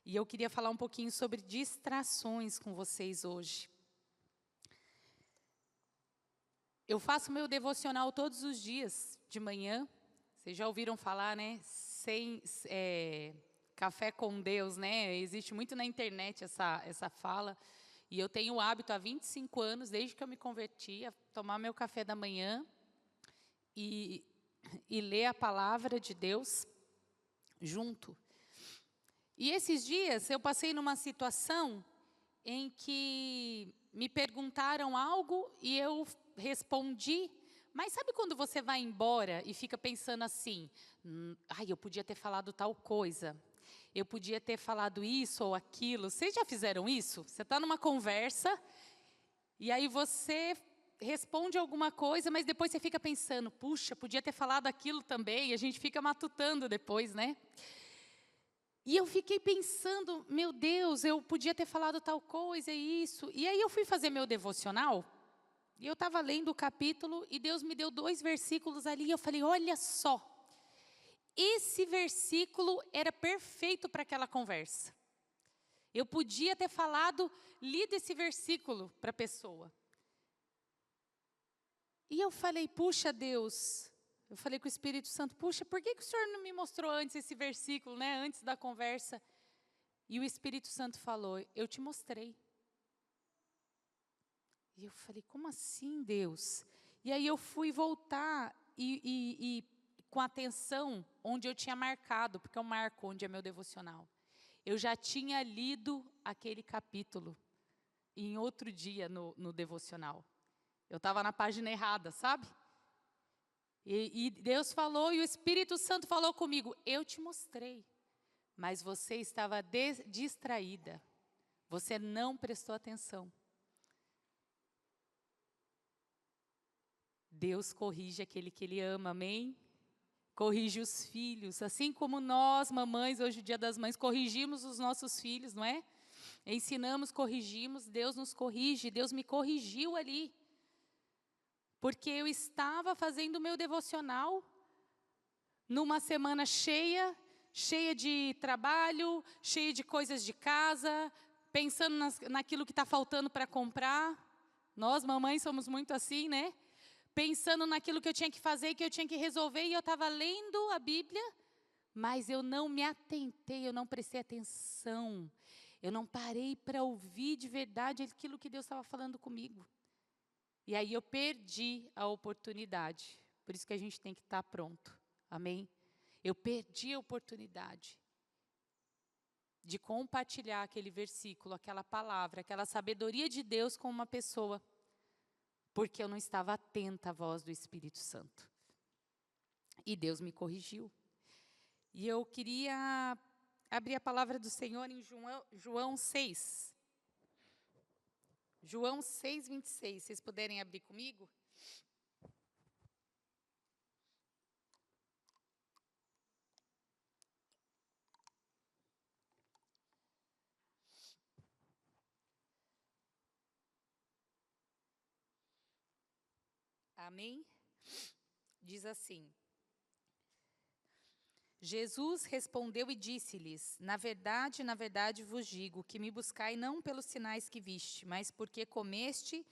E eu queria falar um pouquinho sobre distrações com vocês hoje. Eu faço meu devocional todos os dias, de manhã. Vocês já ouviram falar, né? Café com Deus, né? Existe muito na internet essa fala. E eu tenho o hábito há 25 anos, desde que eu me converti, a tomar meu café da manhã e ler a palavra de Deus junto. E esses dias eu passei numa situação em que me perguntaram algo e eu respondi, mas sabe quando você vai embora e fica pensando assim, eu podia ter falado tal coisa, eu podia ter falado isso ou aquilo. Vocês já fizeram isso? Você está numa conversa e aí você responde alguma coisa, mas depois você fica pensando, puxa, podia ter falado aquilo também, e a gente fica matutando depois, né? E eu fiquei pensando, meu Deus, eu podia ter falado tal coisa e isso. E aí eu fui fazer meu devocional, e eu estava lendo o capítulo, e Deus me deu 2 versículos ali, e eu falei, olha só, esse versículo era perfeito para aquela conversa. Eu podia ter lido esse versículo para a pessoa. E eu falei, puxa Deus, eu falei com o Espírito Santo, puxa, por que o Senhor não me mostrou antes esse versículo, né, antes da conversa? E o Espírito Santo falou, eu te mostrei. E eu falei, como assim, Deus? E aí eu fui voltar e com atenção onde eu tinha marcado, porque eu marco onde é meu devocional. Eu já tinha lido aquele capítulo em outro dia no devocional. Eu estava na página errada, sabe? E Deus falou, e o Espírito Santo falou comigo, eu te mostrei, mas você estava distraída, você não prestou atenção. Deus corrige aquele que Ele ama, amém? Corrige os filhos, assim como nós, mamães, hoje é o Dia das Mães, corrigimos os nossos filhos, não é? Ensinamos, corrigimos, Deus nos corrige, Deus me corrigiu ali. Porque eu estava fazendo o meu devocional numa semana cheia de trabalho, cheia de coisas de casa, pensando naquilo que está faltando para comprar. Nós, mamães, somos muito assim, né? Pensando naquilo que eu tinha que fazer, que eu tinha que resolver, e eu estava lendo a Bíblia, mas eu não me atentei, eu não prestei atenção. Eu não parei para ouvir de verdade aquilo que Deus estava falando comigo. E aí eu perdi a oportunidade. Por isso que a gente tem que estar pronto. Amém? Eu perdi a oportunidade de compartilhar aquele versículo, aquela palavra, aquela sabedoria de Deus com uma pessoa, porque eu não estava atenta à voz do Espírito Santo. E Deus me corrigiu. E eu queria abrir a palavra do Senhor em João 6. João 6, 26. Vocês puderem abrir comigo? Amém? Diz assim. Jesus respondeu e disse-lhes, na verdade vos digo, que me buscai não pelos sinais que viste, mas porque comeste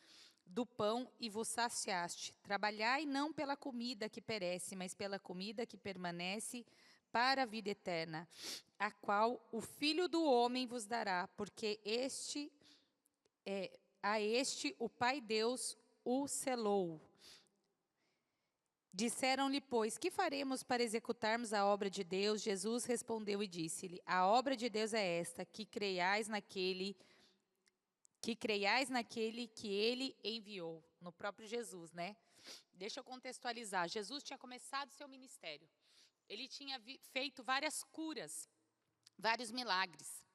do pão e vos saciaste. Trabalhai não pela comida que perece, mas pela comida que permanece para a vida eterna, a qual o Filho do Homem vos dará, porque a este o Pai Deus o selou. Disseram-lhe, pois, que faremos para executarmos a obra de Deus? Jesus respondeu e disse-lhe, a obra de Deus é esta, que creiais naquele que Ele enviou. No próprio Jesus, né? Deixa eu contextualizar. Jesus tinha começado seu ministério. Ele tinha feito várias curas, vários milagres.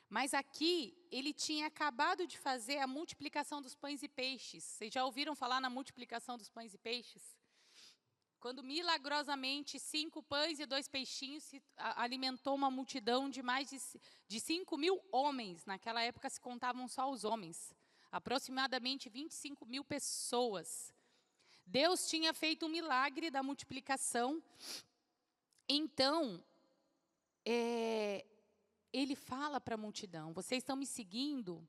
Mas aqui, ele tinha acabado de fazer a multiplicação dos pães e peixes. Vocês já ouviram falar na multiplicação dos pães e peixes? Quando milagrosamente 5 pães e 2 peixinhos alimentou uma multidão de mais de 5.000 homens. Naquela época se contavam só os homens. Aproximadamente 25.000 pessoas. Deus tinha feito um milagre da multiplicação. Então, ele fala para a multidão: vocês estão me seguindo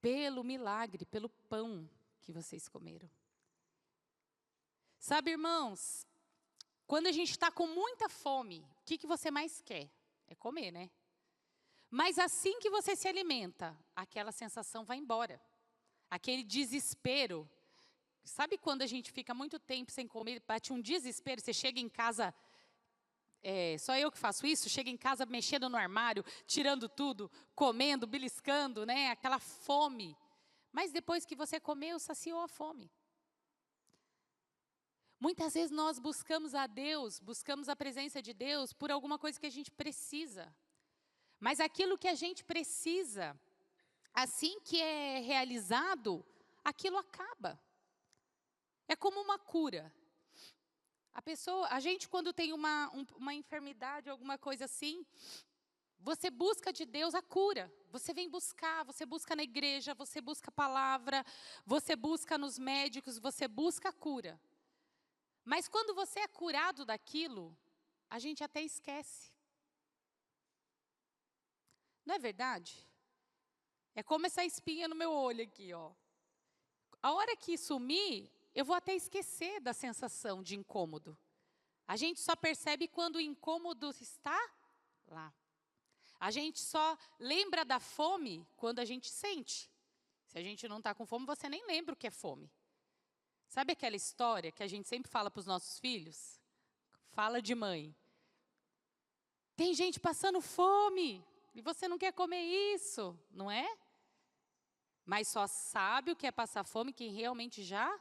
pelo milagre, pelo pão que vocês comeram. Sabe, irmãos, quando a gente está com muita fome, o que você mais quer? É comer, né? Mas assim que você se alimenta, aquela sensação vai embora. Aquele desespero. Sabe quando a gente fica muito tempo sem comer, bate um desespero, você chega em casa, só eu que faço isso, chega em casa mexendo no armário, tirando tudo, comendo, beliscando, né? Aquela fome. Mas depois que você comeu, saciou a fome. Muitas vezes nós buscamos a Deus, buscamos a presença de Deus por alguma coisa que a gente precisa. Mas aquilo que a gente precisa, assim que é realizado, aquilo acaba. É como uma cura. A gente quando tem uma enfermidade, alguma coisa assim, você busca de Deus a cura. Você vem buscar, você busca na igreja, você busca a palavra, você busca nos médicos, você busca a cura. Mas quando você é curado daquilo, a gente até esquece. Não é verdade? É como essa espinha no meu olho aqui, ó. A hora que sumir, eu vou até esquecer da sensação de incômodo. A gente só percebe quando o incômodo está lá. A gente só lembra da fome quando a gente sente. Se a gente não está com fome, você nem lembra o que é fome. Sabe aquela história que a gente sempre fala para os nossos filhos? Fala de mãe. Tem gente passando fome e você não quer comer isso, não é? Mas só sabe o que é passar fome quem realmente já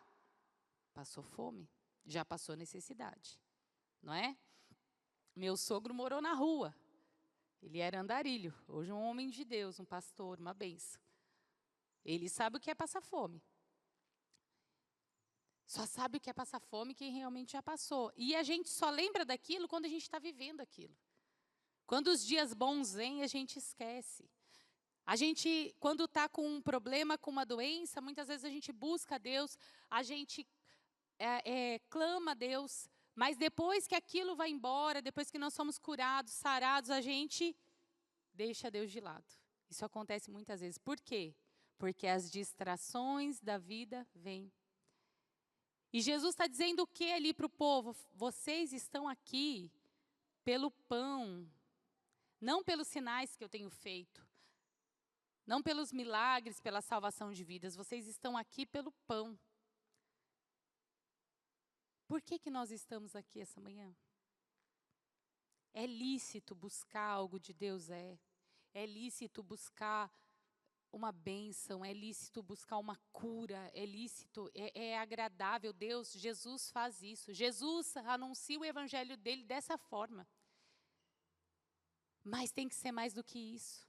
passou fome, já passou necessidade, não é? Meu sogro morou na rua, ele era andarilho, hoje é um homem de Deus, um pastor, uma bênção. Ele sabe o que é passar fome. Só sabe o que é passar fome quem realmente já passou. E a gente só lembra daquilo quando a gente está vivendo aquilo. Quando os dias bons vêm, a gente esquece. A gente, quando está com um problema, com uma doença, muitas vezes a gente busca a Deus, a gente clama a Deus, mas depois que aquilo vai embora, depois que nós somos curados, sarados, a gente deixa Deus de lado. Isso acontece muitas vezes. Por quê? Porque as distrações da vida vêm. E Jesus está dizendo o que ali para o povo? Vocês estão aqui pelo pão, não pelos sinais que eu tenho feito, não pelos milagres, pela salvação de vidas, vocês estão aqui pelo pão. Por que nós estamos aqui essa manhã? É lícito buscar algo de Deus? É lícito buscar uma bênção, é lícito buscar uma cura, é lícito, é agradável. Deus, Jesus faz isso. Jesus anuncia o evangelho dele dessa forma. Mas tem que ser mais do que isso.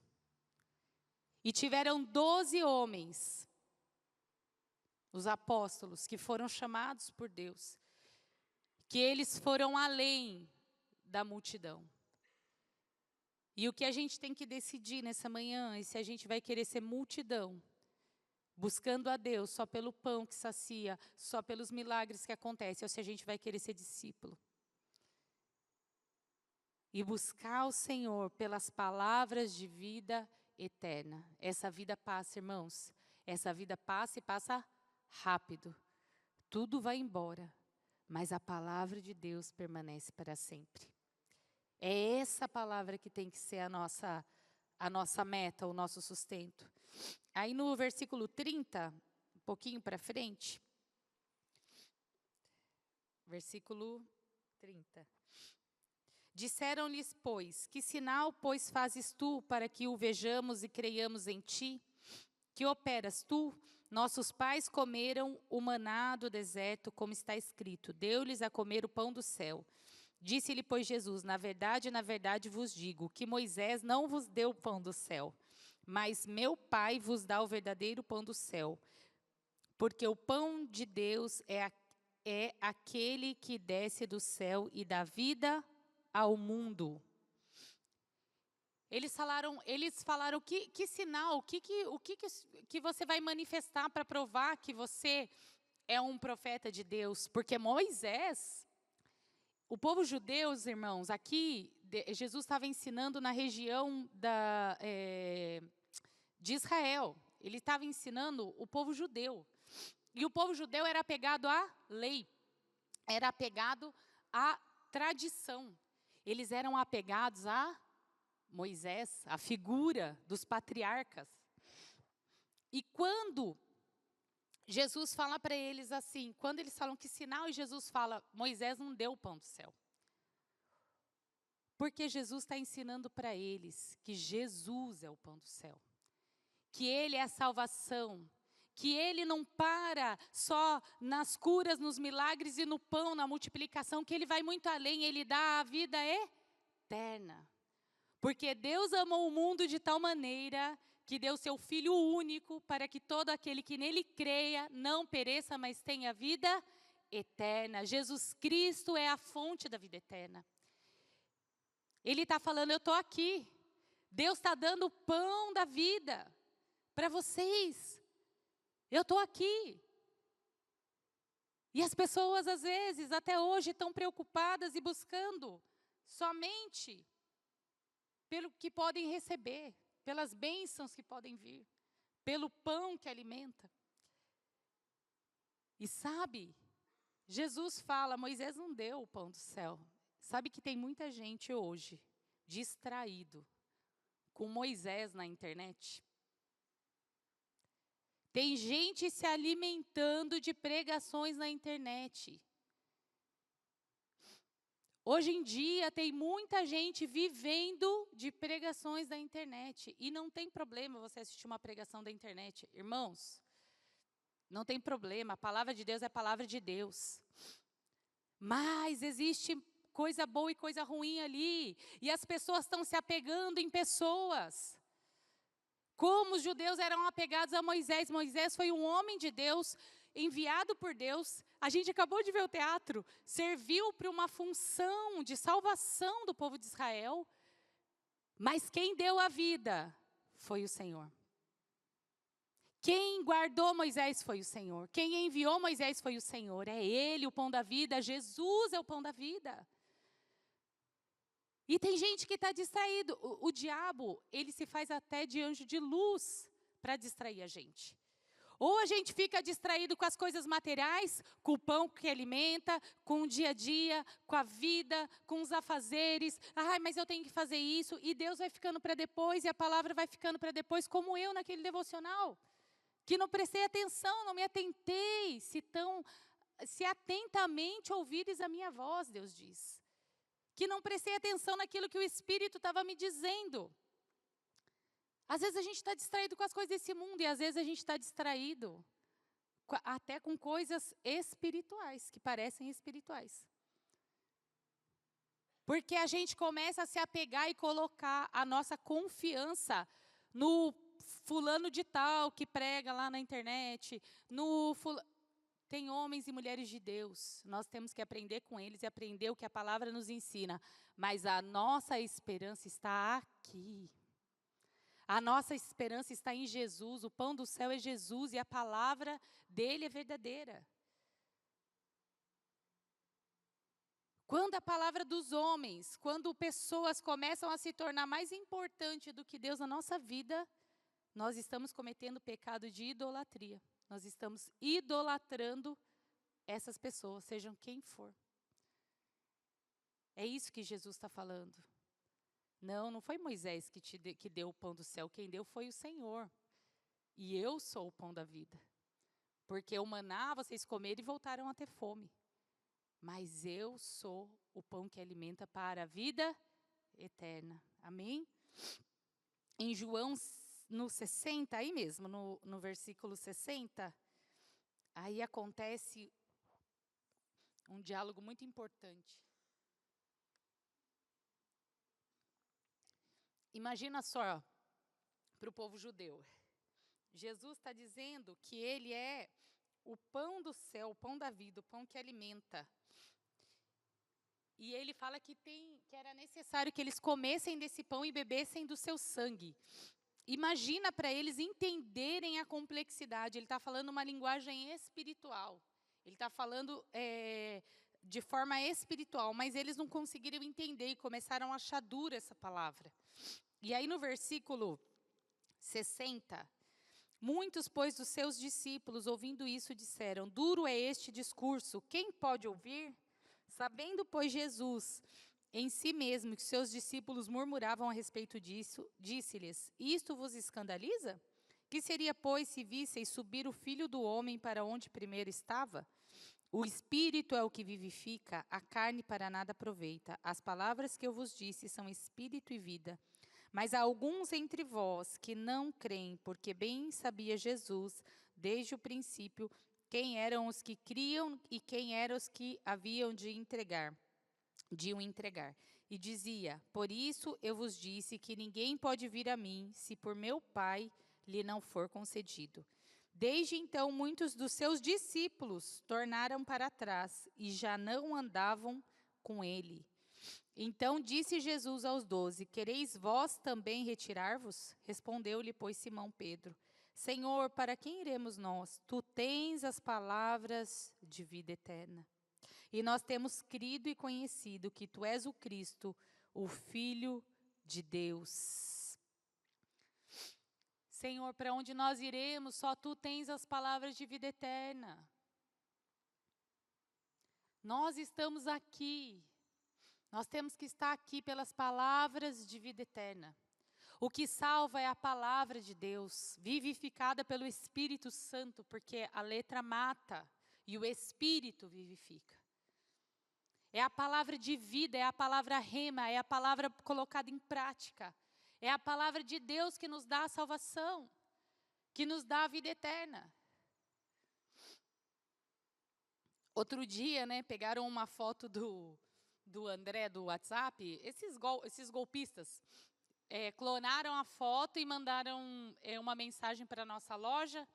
E tiveram 12 homens, os apóstolos, que foram chamados por Deus, que eles foram além da multidão. E o que a gente tem que decidir nessa manhã é se a gente vai querer ser multidão, buscando a Deus só pelo pão que sacia, só pelos milagres que acontecem, ou se a gente vai querer ser discípulo. E buscar o Senhor pelas palavras de vida eterna. Essa vida passa, irmãos. Essa vida passa e passa rápido. Tudo vai embora, mas a palavra de Deus permanece para sempre. É essa palavra que tem que ser a nossa meta, o nosso sustento. Aí no versículo 30, um pouquinho para frente, versículo 30. Disseram-lhes, pois, que sinal, pois, fazes tu para que o vejamos e creiamos em ti? Que operas tu? Nossos pais comeram o maná do deserto, como está escrito, deu-lhes a comer o pão do céu. Disse-lhe, pois, Jesus, na verdade vos digo, que Moisés não vos deu o pão do céu, mas meu Pai vos dá o verdadeiro pão do céu. Porque o pão de Deus é aquele que desce do céu e dá vida ao mundo. Eles falaram que sinal, o que você vai manifestar para provar que você é um profeta de Deus? Porque Moisés, O povo judeu, irmãos, aqui, Jesus estava ensinando na região de Israel. Ele estava ensinando o povo judeu. E o povo judeu era apegado à lei, era apegado à tradição. Eles eram apegados a Moisés, a figura dos patriarcas. E quando Jesus fala para eles assim, quando eles falam que sinal, e Jesus fala, Moisés não deu o pão do céu. Porque Jesus está ensinando para eles que Jesus é o pão do céu. Que Ele é a salvação. Que Ele não para só nas curas, nos milagres e no pão, na multiplicação. Que Ele vai muito além, Ele dá a vida eterna. Porque Deus amou o mundo de tal maneira que deu seu Filho único para que todo aquele que nele creia não pereça, mas tenha vida eterna. Jesus Cristo é a fonte da vida eterna. Ele está falando, eu estou aqui. Deus está dando o pão da vida para vocês. Eu estou aqui. E as pessoas, às vezes, até hoje, estão preocupadas e buscando somente pelo que podem receber, pelas bênçãos que podem vir, pelo pão que alimenta. E sabe, Jesus fala, Moisés não deu o pão do céu. Sabe que tem muita gente hoje distraído com Moisés na internet? Tem gente se alimentando de pregações na internet. Hoje em dia, tem muita gente vivendo de pregações da internet. E não tem problema você assistir uma pregação da internet. Irmãos, não tem problema. A palavra de Deus é a palavra de Deus. Mas existe coisa boa e coisa ruim ali. E as pessoas estão se apegando em pessoas. Como os judeus eram apegados a Moisés. Moisés foi um homem de Deus, enviado por Deus. A gente acabou de ver o teatro. Serviu para uma função de salvação do povo de Israel. Mas quem deu a vida foi o Senhor. Quem guardou Moisés foi o Senhor. Quem enviou Moisés foi o Senhor. É Ele o pão da vida. Jesus é o pão da vida. E tem gente que está distraído. O diabo, ele se faz até de anjo de luz para distrair a gente. Ou a gente fica distraído com as coisas materiais, com o pão que alimenta, com o dia a dia, com a vida, com os afazeres. Ai, mas eu tenho que fazer isso. E Deus vai ficando para depois, e a palavra vai ficando para depois, como eu naquele devocional. Que não prestei atenção, não me atentei. Se atentamente ouvires a minha voz, Deus diz. Que não prestei atenção naquilo que o Espírito estava me dizendo. Às vezes a gente está distraído com as coisas desse mundo, e às vezes a gente está distraído até com coisas espirituais, que parecem espirituais. Porque a gente começa a se apegar e colocar a nossa confiança no fulano de tal que prega lá na internet, Tem homens e mulheres de Deus, nós temos que aprender com eles e aprender o que a palavra nos ensina. Mas a nossa esperança está aqui. A nossa esperança está em Jesus, o pão do céu é Jesus e a palavra dele é verdadeira. Quando a palavra dos homens, quando pessoas começam a se tornar mais importante do que Deus na nossa vida, nós estamos cometendo pecado de idolatria. Nós estamos idolatrando essas pessoas, sejam quem for. É isso que Jesus está falando. Não foi Moisés que deu o pão do céu, quem deu foi o Senhor. E eu sou o pão da vida. Porque o maná vocês comeram e voltaram a ter fome. Mas eu sou o pão que alimenta para a vida eterna. Amém? Em João, no 60, aí mesmo, no versículo 60, aí acontece um diálogo muito importante. Imagina só, para o povo judeu. Jesus está dizendo que ele é o pão do céu, o pão da vida, o pão que alimenta. E ele fala que era necessário que eles comessem desse pão e bebessem do seu sangue. Imagina para eles entenderem a complexidade. Ele está falando uma linguagem espiritual. Ele está falando de forma espiritual, mas eles não conseguiram entender e começaram a achar dura essa palavra. E aí no versículo 60, muitos, pois, dos seus discípulos, ouvindo isso, disseram: duro é este discurso, quem pode ouvir? Sabendo, pois, Jesus em si mesmo que seus discípulos murmuravam a respeito disso, disse-lhes: isto vos escandaliza? Que seria, pois, se visseis subir o Filho do Homem para onde primeiro estava? O Espírito é o que vivifica, a carne para nada aproveita. As palavras que eu vos disse são Espírito e vida. Mas há alguns entre vós que não creem, porque bem sabia Jesus, desde o princípio, quem eram os que criam e quem eram os que haviam de o entregar. E dizia: por isso eu vos disse que ninguém pode vir a mim, se por meu Pai lhe não for concedido. Desde então, muitos dos seus discípulos tornaram para trás e já não andavam com ele. Então disse Jesus aos 12: quereis vós também retirar-vos? Respondeu-lhe, pois, Simão Pedro: Senhor, para quem iremos nós? Tu tens as palavras de vida eterna. E nós temos crido e conhecido que tu és o Cristo, o Filho de Deus. Senhor, para onde nós iremos, só tu tens as palavras de vida eterna. Nós estamos aqui. Nós temos que estar aqui pelas palavras de vida eterna. O que salva é a palavra de Deus, vivificada pelo Espírito Santo, porque a letra mata e o Espírito vivifica. É a palavra de vida, é a palavra rema, é a palavra colocada em prática. É a palavra de Deus que nos dá a salvação, que nos dá a vida eterna. Outro dia, pegaram uma foto do André do WhatsApp, esses golpistas, clonaram a foto e mandaram uma mensagem para a nossa loja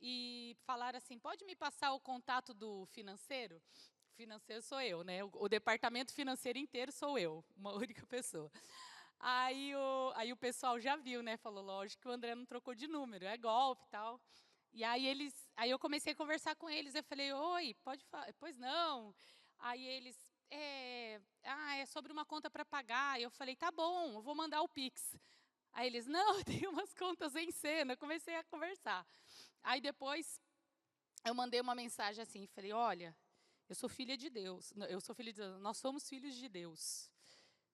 e falaram assim: pode me passar o contato do financeiro? O financeiro sou eu, o departamento financeiro inteiro sou eu, uma única pessoa. Aí o pessoal já viu, falou, lógico que o André não trocou de número, é golpe e tal. E aí eu comecei a conversar com eles, eu falei: oi, pode falar? Pois não. Aí eles, é sobre uma conta para pagar. Eu falei: tá bom, eu vou mandar o Pix. Aí eles: não, tem umas contas em cena. Eu comecei a conversar. Aí depois eu mandei uma mensagem assim, falei: olha, eu sou filha de Deus, nós somos filhos de Deus.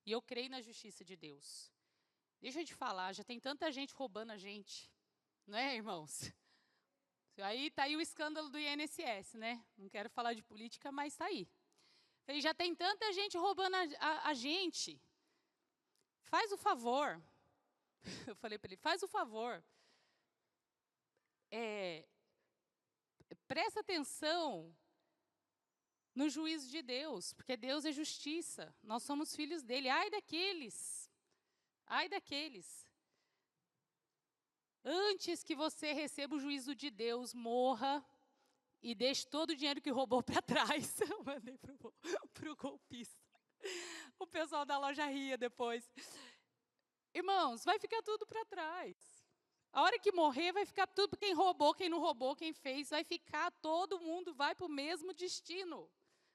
E eu creio na justiça de Deus. Deixa eu te falar, já tem tanta gente roubando a gente, não é, irmãos? Aí está aí o escândalo do INSS, Não quero falar de política, mas está aí. Falei: já tem tanta gente roubando a gente. Faz o favor. Eu falei para ele: faz o favor. Presta atenção no juízo de Deus, porque Deus é justiça, nós somos filhos dele. Ai daqueles, antes que você receba o juízo de Deus, morra e deixe todo o dinheiro que roubou para trás. Eu mandei para o golpista. O pessoal da loja ria depois. Irmãos, vai ficar tudo para trás. A hora que morrer, vai ficar tudo, quem roubou, quem não roubou, quem fez, vai ficar, todo mundo vai para o mesmo destino.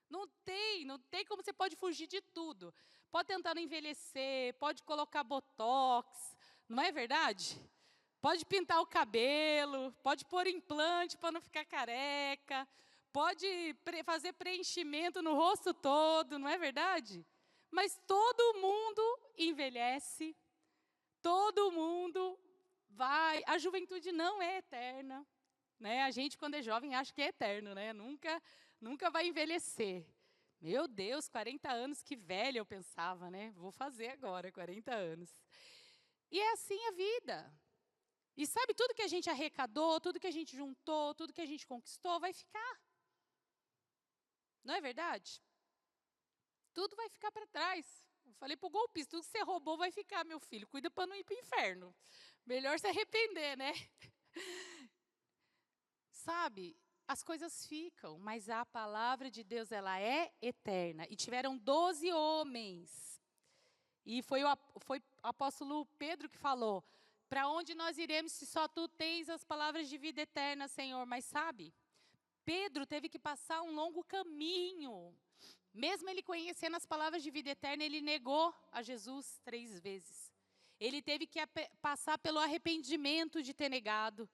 Não tem como você pode fugir de tudo. Pode tentar não envelhecer, pode colocar botox, não é verdade? Pode pintar o cabelo, pode pôr implante para não ficar careca, pode fazer preenchimento no rosto todo, não é verdade? Mas todo mundo envelhece, todo mundo vai. A juventude não é eterna. A gente, quando é jovem, acha que é eterno, Nunca vai envelhecer. Meu Deus, 40 anos, que velha eu pensava, Vou fazer agora, 40 anos. E é assim a vida. E sabe, tudo que a gente arrecadou, tudo que a gente juntou, tudo que a gente conquistou, vai ficar. Não é verdade? Tudo vai ficar para trás. Eu falei para o golpista: tudo que você roubou vai ficar, meu filho. Cuida para não ir para o inferno. Melhor se arrepender, Sabe, as coisas ficam, mas a palavra de Deus, ela é eterna. E tiveram 12 homens. E foi o apóstolo Pedro que falou: para onde nós iremos se só tu tens as palavras de vida eterna, Senhor? Mas sabe, Pedro teve que passar um longo caminho. Mesmo ele conhecendo as palavras de vida eterna, ele negou a Jesus 3 vezes. Ele teve que passar pelo arrependimento de ter negado.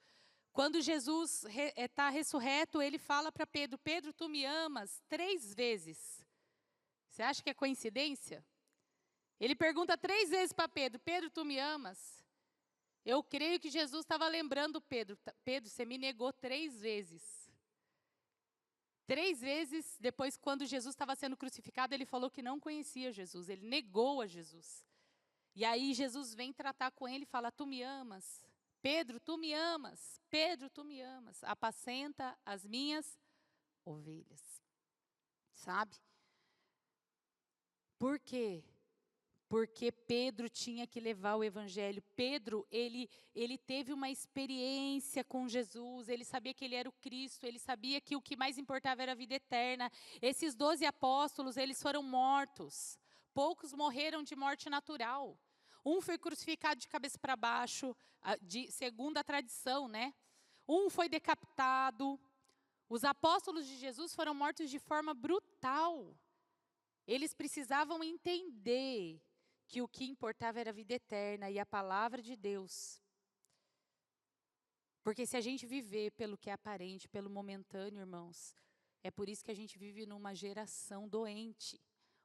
Quando Jesus está ressurreto, ele fala para Pedro, Pedro, tu me amas 3 vezes. Você acha que é coincidência? Ele pergunta 3 vezes para Pedro, Pedro, tu me amas? Eu creio que Jesus estava lembrando Pedro, Pedro, você me negou 3 vezes. 3 vezes depois, quando Jesus estava sendo crucificado, ele falou que não conhecia Jesus, ele negou a Jesus. E aí Jesus vem tratar com ele e fala, tu me amas? Pedro, tu me amas? Pedro, tu me amas? Apacenta as minhas ovelhas. Sabe? Por quê? Porque Pedro tinha que levar o evangelho. Pedro, ele teve uma experiência com Jesus, ele sabia que ele era o Cristo, ele sabia que o que mais importava era a vida eterna. Esses 12 apóstolos, eles foram mortos. Poucos morreram de morte natural. Um foi crucificado de cabeça para baixo, segundo a tradição, né? Um foi decapitado. Os apóstolos de Jesus foram mortos de forma brutal. Eles precisavam entender que o que importava era a vida eterna e a palavra de Deus. Porque se a gente viver pelo que é aparente, pelo momentâneo, irmãos, é por isso que a gente vive numa geração doente,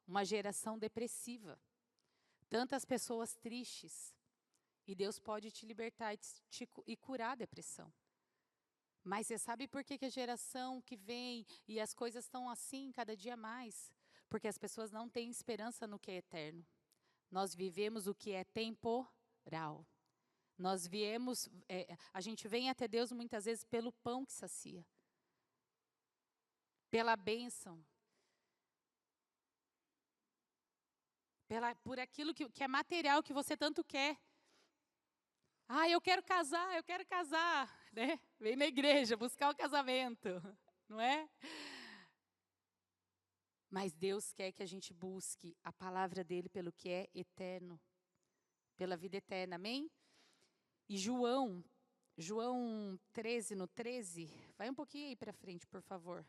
uma geração depressiva. Tantas pessoas tristes. E Deus pode te libertar e curar a depressão. Mas você sabe por que a geração que vem e as coisas estão assim cada dia mais? Porque as pessoas não têm esperança no que é eterno. Nós vivemos o que é temporal. Nós viemos, a gente vem até Deus muitas vezes pelo pão que sacia. Pela bênção. Por aquilo que é material, que você tanto quer. Ah, eu quero casar, né? Vem na igreja buscar o casamento, não é? Mas Deus quer que a gente busque a palavra dele pelo que é eterno, pela vida eterna, amém? E João 13, no 13, vai um pouquinho aí para frente, por favor.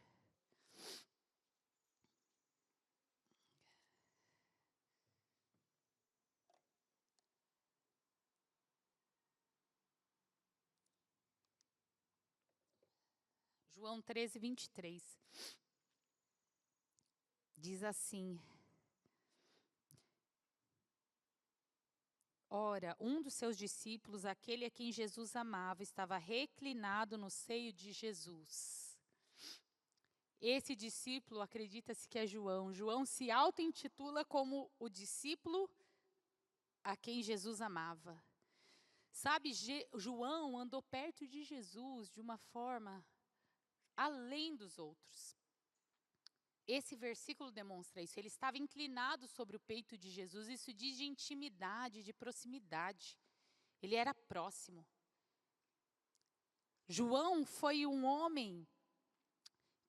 João 13, 23. Diz assim: ora, um dos seus discípulos, aquele a quem Jesus amava, estava reclinado no seio de Jesus. Esse discípulo, acredita-se que é João. João se auto-intitula como o discípulo a quem Jesus amava. Sabe, João andou perto de Jesus de uma forma além dos outros. Esse versículo demonstra isso. Ele estava inclinado sobre o peito de Jesus. Isso diz de intimidade, de proximidade. Ele era próximo. João foi um homem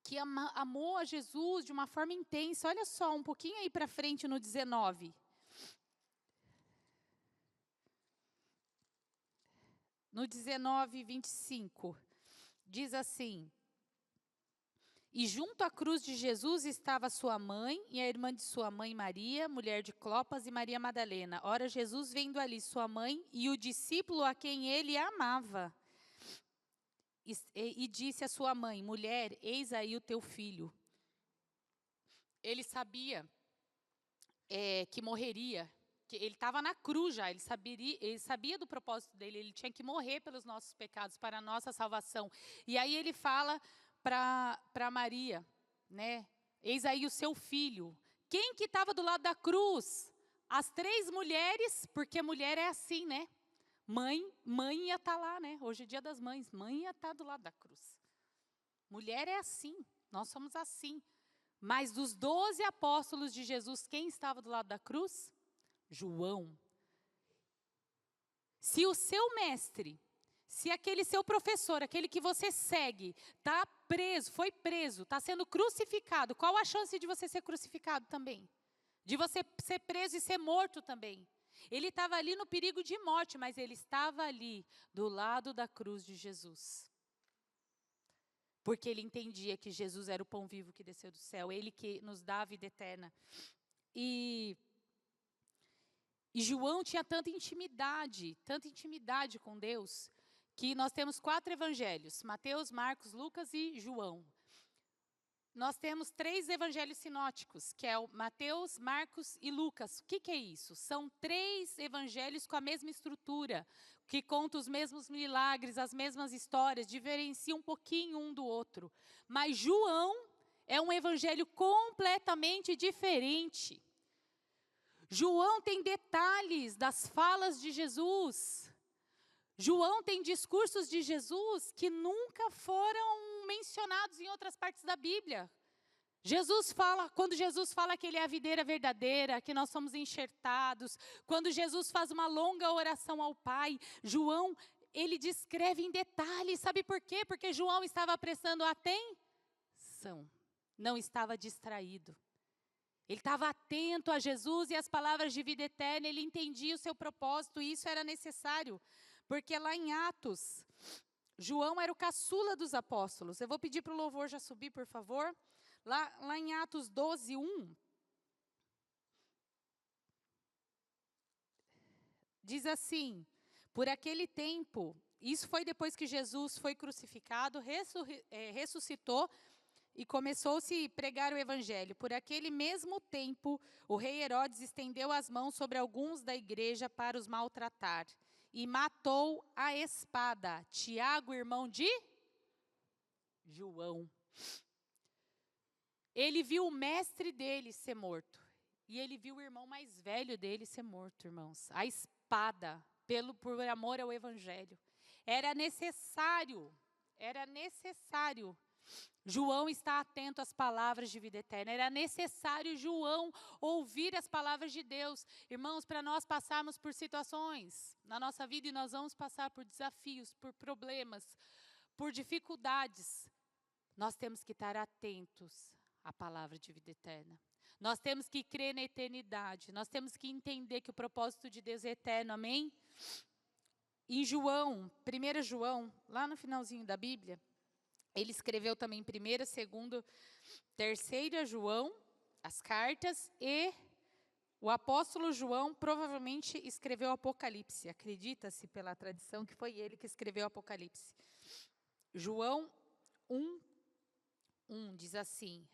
que amou a Jesus de uma forma intensa. Olha só, um pouquinho aí para frente no 19. No 19, 25, diz assim: e junto à cruz de Jesus estava sua mãe e a irmã de sua mãe Maria, mulher de Clopas, e Maria Madalena. Ora, Jesus vendo ali sua mãe e o discípulo a quem ele amava. E disse à sua mãe: mulher, eis aí o teu filho. Ele sabia que morreria, que ele estava na cruz já, ele sabia do propósito dele, ele tinha que morrer pelos nossos pecados, para a nossa salvação. E aí ele fala para Maria, né? Eis aí o seu filho. Quem que estava do lado da cruz? As 3 mulheres, porque mulher é assim, né? Mãe ia estar lá, né? Hoje é dia das mães, mãe ia estar do lado da cruz. Mulher é assim, nós somos assim. Mas dos 12 apóstolos de Jesus, quem estava do lado da cruz? João. Se o seu mestre, se aquele seu professor, aquele que você segue, está preso, foi preso, está sendo crucificado, qual a chance de você ser crucificado também? De você ser preso e ser morto também? Ele estava ali no perigo de morte, mas ele estava ali, do lado da cruz de Jesus. porque ele entendia que Jesus era o pão vivo que desceu do céu, ele que nos dá a vida eterna. E João tinha tanta intimidade com Deus, que nós temos 4 evangelhos, Mateus, Marcos, Lucas e João. Nós temos 3 evangelhos sinóticos, que é o Mateus, Marcos e Lucas. O que é isso? São 3 evangelhos com a mesma estrutura, que contam os mesmos milagres, as mesmas histórias, diferenciam um pouquinho um do outro. Mas João é um evangelho completamente diferente. João tem detalhes das falas de Jesus. João tem discursos de Jesus que nunca foram mencionados em outras partes da Bíblia. Quando Jesus fala que ele é a videira verdadeira, que nós somos enxertados, quando Jesus faz uma longa oração ao Pai, João, ele descreve em detalhes. Sabe por quê? Porque João estava prestando atenção, não estava distraído. Ele estava atento a Jesus e às palavras de vida eterna, ele entendia o seu propósito e isso era necessário. Porque lá em Atos, João era o caçula dos apóstolos. Eu vou pedir para o louvor já subir, por favor. Lá em Atos 12, 1. Diz assim, por aquele tempo, isso foi depois que Jesus foi crucificado, ressuscitou e começou-se a pregar o evangelho. Por aquele mesmo tempo, o rei Herodes estendeu as mãos sobre alguns da igreja para os maltratar. E matou a espada Tiago, irmão de João. Ele viu o mestre dele ser morto. E ele viu o irmão mais velho dele ser morto, irmãos. A espada, por amor ao evangelho. Era necessário João estar atento às palavras de vida eterna. Era necessário João ouvir as palavras de Deus. Irmãos, para nós passarmos por situações na nossa vida, e nós vamos passar por desafios, por problemas, por dificuldades, nós temos que estar atentos à palavra de vida eterna. Nós temos que crer na eternidade. Nós temos que entender que o propósito de Deus é eterno, amém? Em João, 1 João, lá no finalzinho da Bíblia, ele escreveu também 1ª, 2ª, 3ª João, as cartas, e o apóstolo João provavelmente escreveu o Apocalipse. Acredita-se pela tradição que foi ele que escreveu o Apocalipse. João 1 diz assim: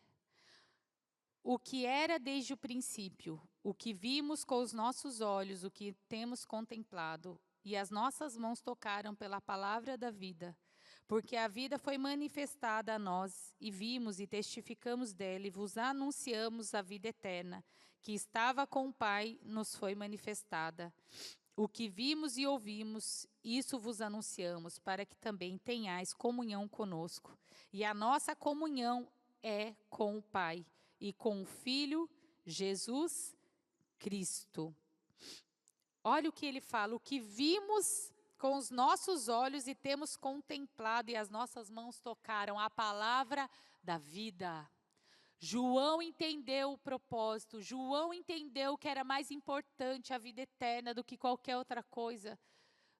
o que era desde o princípio, o que vimos com os nossos olhos, o que temos contemplado, e as nossas mãos tocaram pela palavra da vida. Porque a vida foi manifestada a nós, e vimos e testificamos dela, e vos anunciamos a vida eterna, que estava com o Pai, nos foi manifestada. O que vimos e ouvimos, isso vos anunciamos, para que também tenhais comunhão conosco. E a nossa comunhão é com o Pai, e com o Filho, Jesus Cristo. Olha o que ele fala, o que vimos com os nossos olhos e temos contemplado, e as nossas mãos tocaram a palavra da vida. João entendeu o propósito, João entendeu que era mais importante a vida eterna do que qualquer outra coisa,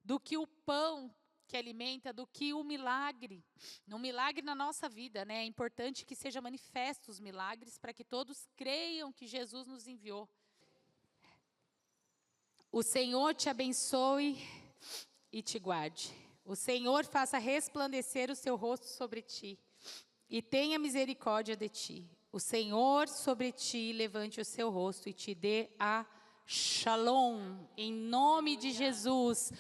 do que o pão que alimenta, do que o milagre. Um milagre na nossa vida, né? É importante que sejam manifestos os milagres para que todos creiam que Jesus nos enviou. O Senhor te abençoe e te guarde. O Senhor faça resplandecer o seu rosto sobre ti e tenha misericórdia de ti. O Senhor sobre ti levante o seu rosto e te dê a Shalom, em nome de Jesus.